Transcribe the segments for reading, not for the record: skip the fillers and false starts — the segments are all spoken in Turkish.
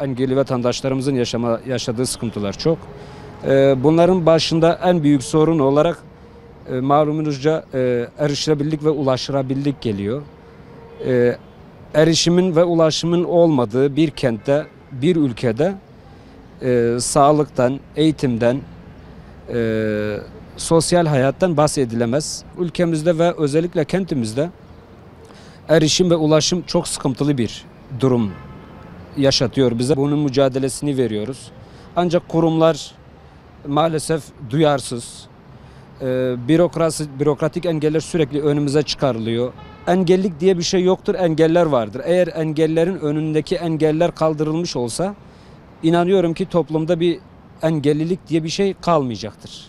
engelli vatandaşlarımızın yaşadığı sıkıntılar çok. Bunların başında en büyük sorun olarak malumunuzca erişilebilirlik ve ulaşılabilirlik geliyor. Erişimin ve ulaşımın olmadığı bir kentte, bir ülkede sağlıktan, eğitimden, sosyal hayattan bahsedilemez. Ülkemizde ve özellikle kentimizde erişim ve ulaşım çok sıkıntılı bir durum yaşatıyor bize. Bunun mücadelesini veriyoruz. Ancak kurumlar maalesef duyarsız. Bürokratik engeller sürekli önümüze çıkarılıyor. Engellik diye bir şey yoktur, engeller vardır. Eğer engellerin önündeki engeller kaldırılmış olsa inanıyorum ki toplumda bir engellilik diye bir şey kalmayacaktır.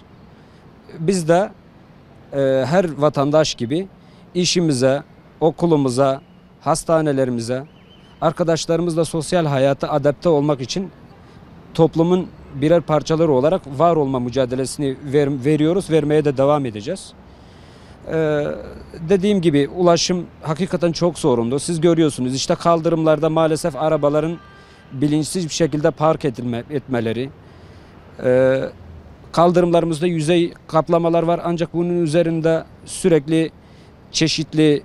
Biz de her vatandaş gibi işimize, okulumuza, hastanelerimize, arkadaşlarımızla sosyal hayata adapte olmak için toplumun birer parçaları olarak var olma mücadelesini veriyoruz, vermeye de devam edeceğiz. Dediğim gibi ulaşım hakikaten çok sorunlu. Siz görüyorsunuz işte kaldırımlarda maalesef arabaların bilinçsiz bir şekilde park etmeleri. Kaldırımlarımızda yüzey kaplamalar var ancak bunun üzerinde sürekli çeşitli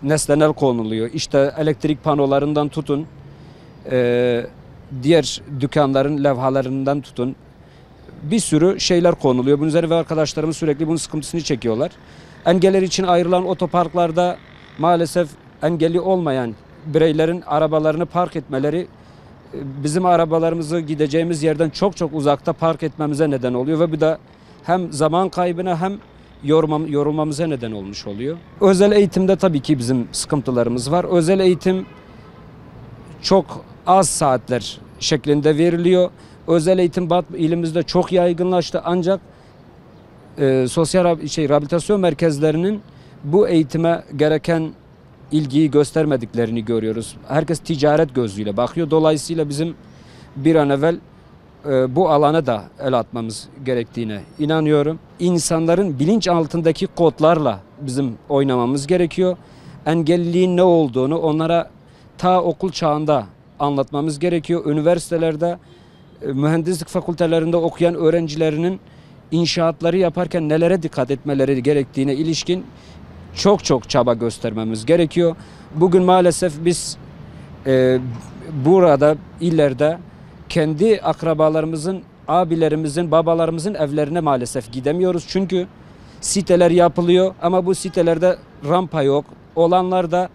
nesneler konuluyor. İşte elektrik panolarından tutun, diğer dükkanların levhalarından tutun bir sürü şeyler konuluyor. Bunun üzerine ve arkadaşlarımız sürekli bunun sıkıntısını çekiyorlar. Engeller için ayrılan otoparklarda maalesef engelli olmayan bireylerin arabalarını park etmeleri bizim arabalarımızı gideceğimiz yerden çok çok uzakta park etmemize neden oluyor ve bu da hem zaman kaybına hem yorulmamıza neden olmuş oluyor. Özel eğitimde tabii ki bizim sıkıntılarımız var. Özel eğitim çok az saatler şeklinde veriliyor. Özel eğitim ilimizde çok yaygınlaştı ancak sosyal rehabilitasyon merkezlerinin bu eğitime gereken ilgiyi göstermediklerini görüyoruz. Herkes ticaret gözüyle bakıyor. Dolayısıyla bizim bir an evvel bu alana da el atmamız gerektiğine inanıyorum. İnsanların bilinç altındaki kodlarla bizim oynamamız gerekiyor. Engelliliğin ne olduğunu onlara ta okul çağında anlatmamız gerekiyor. Üniversitelerde, mühendislik fakültelerinde okuyan öğrencilerinin inşaatları yaparken nelere dikkat etmeleri gerektiğine ilişkin çok çaba göstermemiz gerekiyor. Bugün maalesef biz burada illerde kendi akrabalarımızın, abilerimizin, babalarımızın evlerine maalesef gidemiyoruz. Çünkü siteler yapılıyor ama bu sitelerde rampa yok. Olanlar da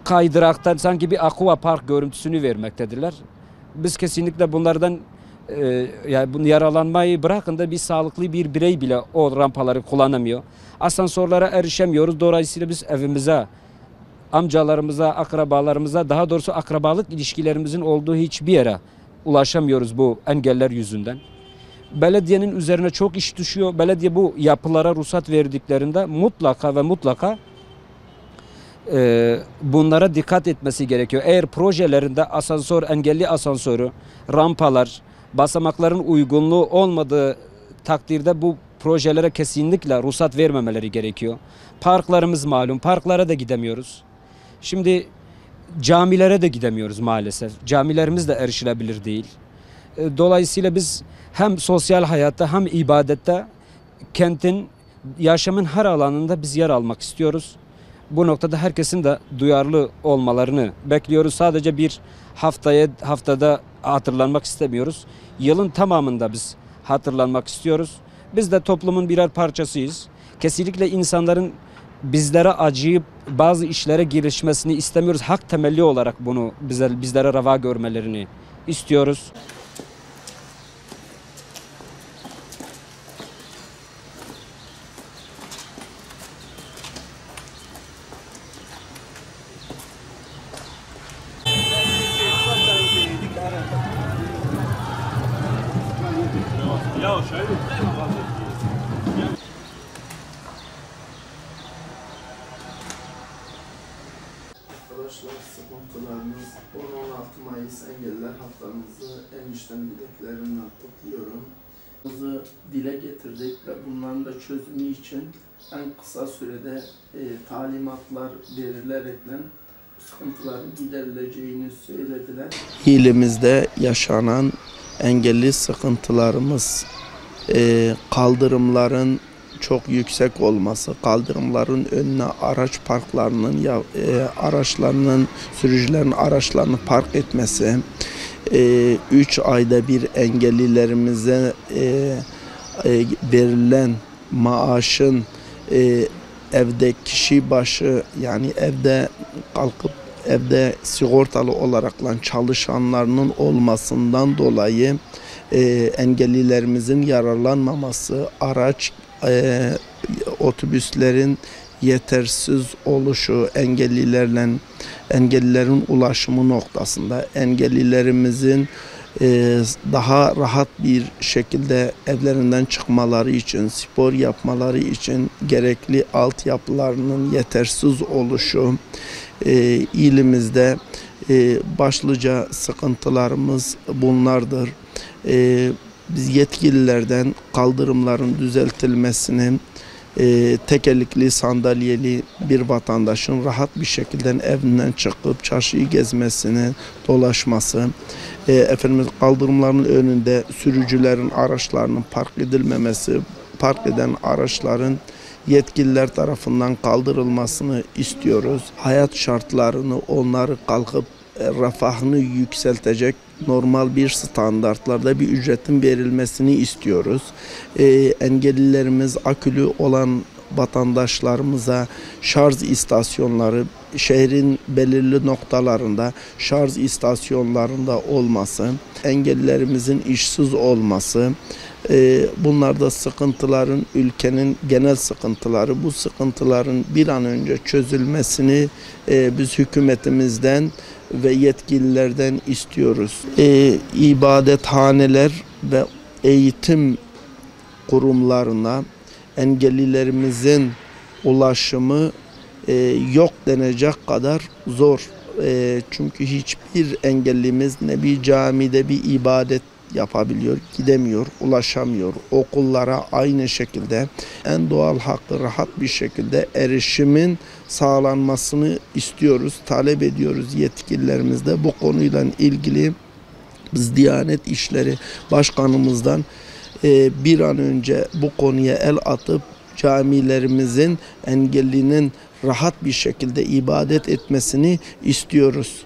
kaydıraktan sanki bir aqua park görüntüsünü vermektedirler. Biz kesinlikle bunlardan yani bunu yaralanmayı bırakın da bir sağlıklı bir birey bile o rampaları kullanamıyor. Asansörlere erişemiyoruz. Dolayısıyla biz evimize, amcalarımıza, akrabalarımıza, daha doğrusu akrabalık ilişkilerimizin olduğu hiçbir yere ulaşamıyoruz bu engeller yüzünden. Belediyenin üzerine çok iş düşüyor. Belediye bu yapılara ruhsat verdiklerinde mutlaka bunlara dikkat etmesi gerekiyor. Eğer projelerinde engelli asansörü, rampalar, basamakların uygunluğu olmadığı takdirde bu projelere kesinlikle ruhsat vermemeleri gerekiyor. Parklarımız malum, parklara da gidemiyoruz. Şimdi camilere de gidemiyoruz maalesef. Camilerimiz de erişilebilir değil. Dolayısıyla biz hem sosyal hayatta hem ibadette kentin, yaşamın her alanında biz yer almak istiyoruz. Bu noktada herkesin de duyarlı olmalarını bekliyoruz. Sadece bir haftada hatırlanmak istemiyoruz. Yılın tamamında biz hatırlanmak istiyoruz. Biz de toplumun birer parçasıyız. Kesinlikle insanların bizlere acıyıp bazı işlere girişmesini istemiyoruz. Hak temelli olarak bunu bizlere reva görmelerini istiyoruz. Arkadaşlar sıkıntılarınız 10-16 Mayıs Engelliler Haftamızı en içten dileklerimle kutluyorum. Dile getirdik ve bunların da çözümü için en kısa sürede talimatlar verilerekten sıkıntıların giderileceğini söylediler. İlimizde yaşanan engelli sıkıntılarımız, kaldırımların çok yüksek olması, kaldırımların önüne araç parklarının araçlarının, sürücülerin araçlarını park etmesi, 3 ayda bir engellilerimize verilen maaşın evde kişi başı, yani evde kalkıp evde sigortalı olarak çalışanlarının olmasından dolayı engellilerimizin yararlanmaması, otobüslerin yetersiz oluşu, engellilerin ulaşımı noktasında engellilerimizin daha rahat bir şekilde evlerinden çıkmaları için, spor yapmaları için gerekli altyapılarının yetersiz oluşu, ilimizde başlıca sıkıntılarımız bunlardır. Biz yetkililerden kaldırımların düzeltilmesini, tekerlekli sandalyeli bir vatandaşın rahat bir şekilde evinden çıkıp çarşıyı gezmesini, dolaşması, kaldırımların önünde sürücülerin araçlarının park edilmemesi, park eden araçların yetkililer tarafından kaldırılmasını istiyoruz. Hayat şartlarını, onları kalkıp refahını yükseltecek normal bir standartlarda bir ücretin verilmesini istiyoruz. Engellilerimiz, akülü olan vatandaşlarımıza şarj istasyonları, şehrin belirli noktalarında şarj istasyonlarında olması, engellilerimizin işsiz olması, bunlar da sıkıntıların, ülkenin genel sıkıntıları. Bu sıkıntıların bir an önce çözülmesini biz hükümetimizden ve yetkililerden istiyoruz. İbadethaneler ve eğitim kurumlarına engellilerimizin ulaşımı yok denecek kadar zor. Çünkü hiçbir engellimiz ne bir camide bir ibadet yapabiliyor, gidemiyor, ulaşamıyor. Okullara aynı şekilde en doğal hakkı rahat bir şekilde erişimin sağlanmasını istiyoruz, talep ediyoruz yetkililerimizde. Bu konuyla ilgili biz Diyanet İşleri Başkanımızdan bir an önce bu konuya el atıp camilerimizin engellinin rahat bir şekilde ibadet etmesini istiyoruz.